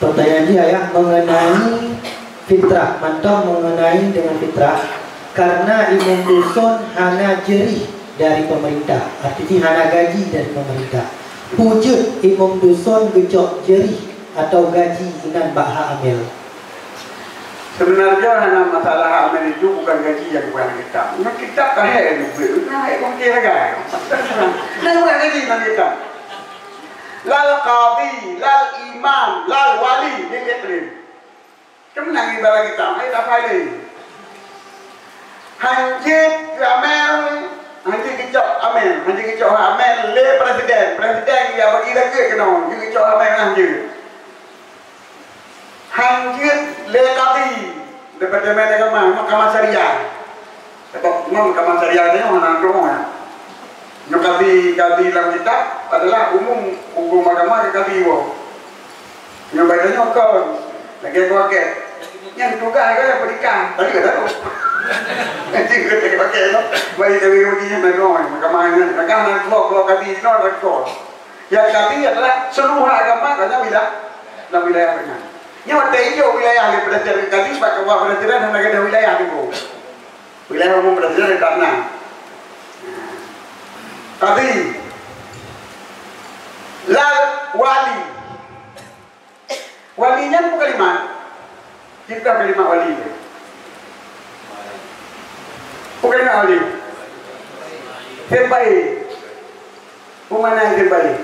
Pertanyaan dia ya mengenai fitrah, mantap mengenai dengan fitrah. Karena imam dusun hana jerih dari pemerintah, artinya hana gaji dari pemerintah. Wujud imam dusun gejok jerih atau gaji dengan bakha amil. Sebenarnya hanya masalah amil itu bukan gaji yang bukan kita. Nah kita kaya itu, nah itu kira kaya. Nah bukan gaji yang kita. Lal qadi, lal imam, lal wali di iklim. Kemenangi bala kita, ayo tak pilih. Hanjit amel, hanjit kecok amel, hanjit kecok amel le presiden dia bagi lagi kena, hanjit kecok amel hanjit. Hanjit le qadi, departemen agama, mahkamah syariah. Sebab mahkamah syariah ni orang nanggung ya. Kadi dalam kitab adalah umum hukum agama ke kadi wo. Yang bedanya kau lagi kau ke yang tugas kan berikan tadi kata tu. Nanti kita pakai no. Baik tapi begini menoi agamanya. Agama keluar kadi no ada kau. Yang kadi adalah seluruh agama katanya wilayah benar. Yang ada hijau wilayah di presiden kadi sebagai presiden dan ada wilayah itu. Wilayah umum presiden di tanah. Tadi lal wali, walinya bukan kalimat, kita kalimat wali, bukan kalimat wali. Terbaik, mana yang terbaik?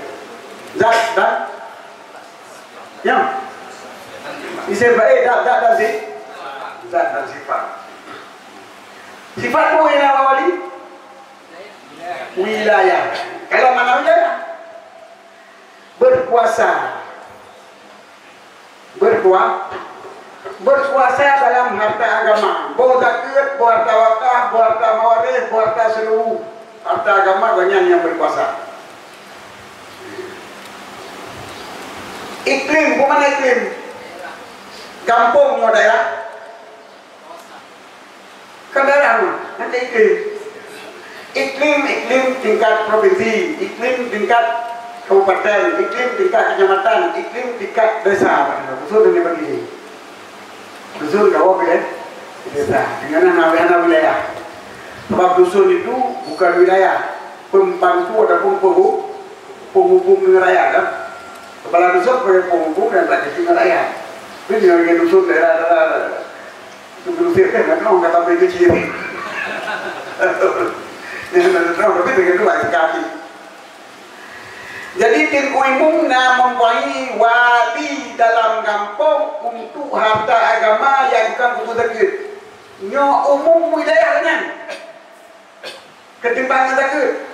Zat dan, yang, terbaik dak sih, zat dan sifat. Sifat tu yang wali. Wilayah. Kalau mana wilayah? Berkuasa. Berkuasa dalam harta agama. Bawa zakat, bawa harta wakaf, bawa harta mawaris, bawa harta seluruh harta agama banyak yang berkuasa. Iklim, bukan iklim. Kampung no daerah. Kan daerah no, nanti iklim. Iklim tingkat provinsi, iklim tingkat kabupaten, iklim tingkat kecamatan, iklim tingkat desa. Dusun yang dibagi. Dusun kau pilih desa. Dengan nama wilayah. Sebab dusun itu bukan wilayah, pembantu ataupun penghubung dengan rakyat kan. Kepala dusun sebagai penghubung dan rakyat dengan rakyat. Ini dengan dusun daerah itu berusia kan, orang kata begitu ciri. Tapi begitu lah sekali. Jadi tingku imum mempunyai wali dalam kampung untuk harta agama yang bukan untuk zakit. Nyo umum wilayah kan? Ketimbang zakit.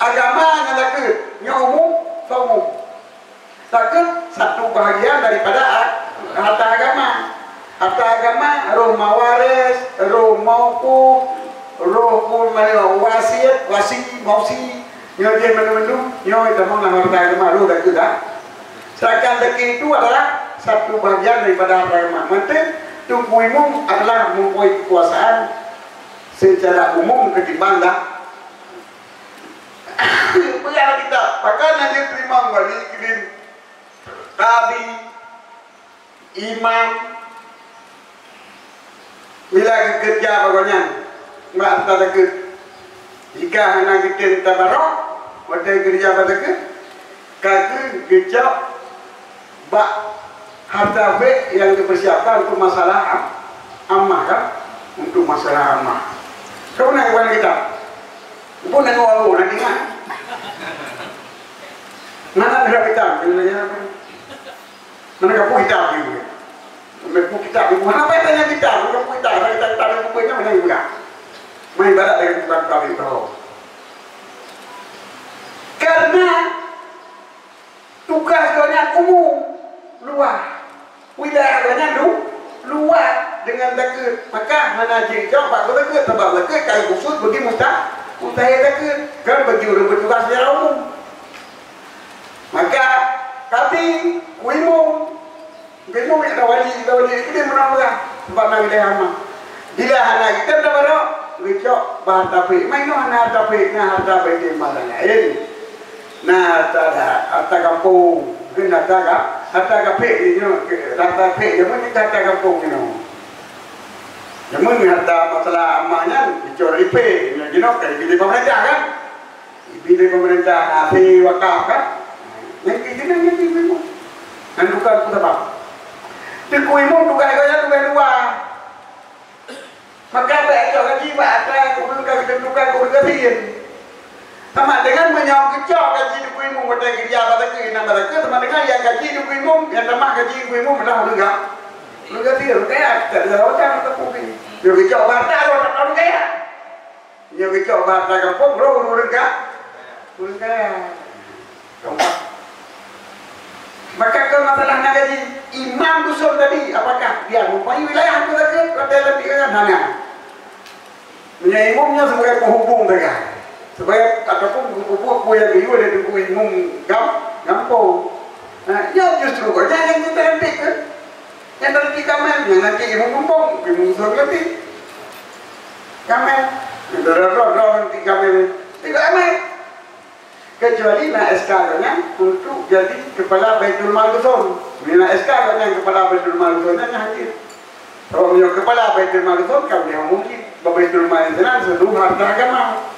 Agama dengan zakit. Nyo umum, umum. Zakit satu bahagian daripada harta agama. Harta agama, roh mawaris, roh mauquf, roh wasiat, mausi, nyo dia menu, nyo itu mana harta agama, roh dah juga. Sedangkan zakit itu adalah satu bagian daripada harta agama. Maka tungku umum adalah mempunyai kekuasaan secara umum ketimbang dah. Bagaimana kita? Maka nanti terima wali kirim, qadi, imam. Bila kerja pokoknya mak tak ke jika hanya kita tabarok waktu kerja pada ke kaki gejak bak harta be yang dipersiapkan untuk masalah ammah kan, untuk masalah ammah. Kau nak buat kita pun nak walau nak ingat mana berapa kita bilangnya mana kapu kita juga. Buku kitab, buku apa yang tanya kita? Buku kitab, kita tahu bukunya mana juga. Main barat dengan bukan kami tahu. Karena tugas banyak umum, luas, wilayah banyak luas dengan zakit. Maka mana jika pak zakit, sebab zakit kalau khusus bagi mustahil zakit, kan bagi orang bertugas secara umum. Maka kami umum. Kita ada wali kita menang sebab nak wilayah mana. Bila anak kita dah baru, kita bahan tapi, main no anak tapi, nah harta bagi malah lain. Nah harta kampung, kena tak harta kafe ini, harta kafe, zaman ini harta kampung ini. Zaman harta masalah amannya dicuri pe, you know, kayak di pemerintah kan, di pemerintah asli wakaf kan, yang ini yang ibu, dan bukan apa. Di kuimu bukan kaya dua. Maka baca gaji bahasa kemudian kedudukan kemudian sama dengan menyokong gaji dukuimu pada kerja pada kena pada sama dengan yang gaji dukuimu yang sama gaji dukuimu adalah juga juga dia kayak tidak ada orang terpuji yang kecok bahasa orang kayak yang kecok bahasa kampung bro juga maka ke masalahnya gaji imam dusun tadi apakah dia mempunyai wilayah itu tadi dalam pikiran hanya punya imamnya sebagai penghubung mereka sebagai ataupun buku-buku yang diu ada buku imam gampang nah ya justru kok jangan kita nanti kan yang nanti kamel yang nanti imam gampang imam suruh lebih kamel yang nanti kamel tidak amel kecuali nak SK-nya untuk jadi kepala Baitul Mal Dusun. Bila SK-nya kepala Baitul Mal Dusun nya hadir. Kalau dia kepala Baitul Mal Dusun kan dia mungkin Baitul Mal Dusun seluruh harta agama.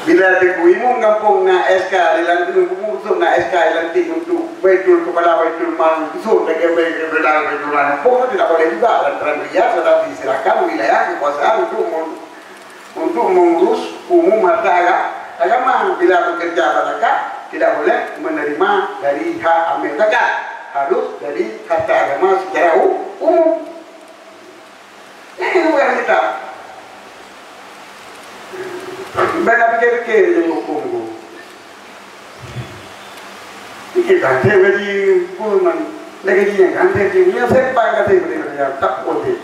Bila dikuimu kampung na SK dilantik untuk na SK dilantik untuk Baitul kepala Baitul Mal Dusun lagi Baitul Mal Dusun tidak boleh juga lantaran dia sudah diserahkan wilayah kekuasaan untuk mengurus umum harta agama. Bila bekerja pada tidak boleh menerima dari hak amil zakat, harus dari harta agama secara umum. Ini bukan kita. Banyak pikir-pikir yang hukum. Kita ada gaji puluhan, gaji yang kan gajinya siapa gaji berapa tak boleh.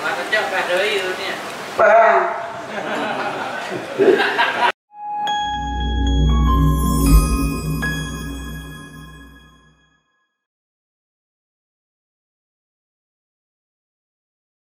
Macam kat doi tu ni. Apa?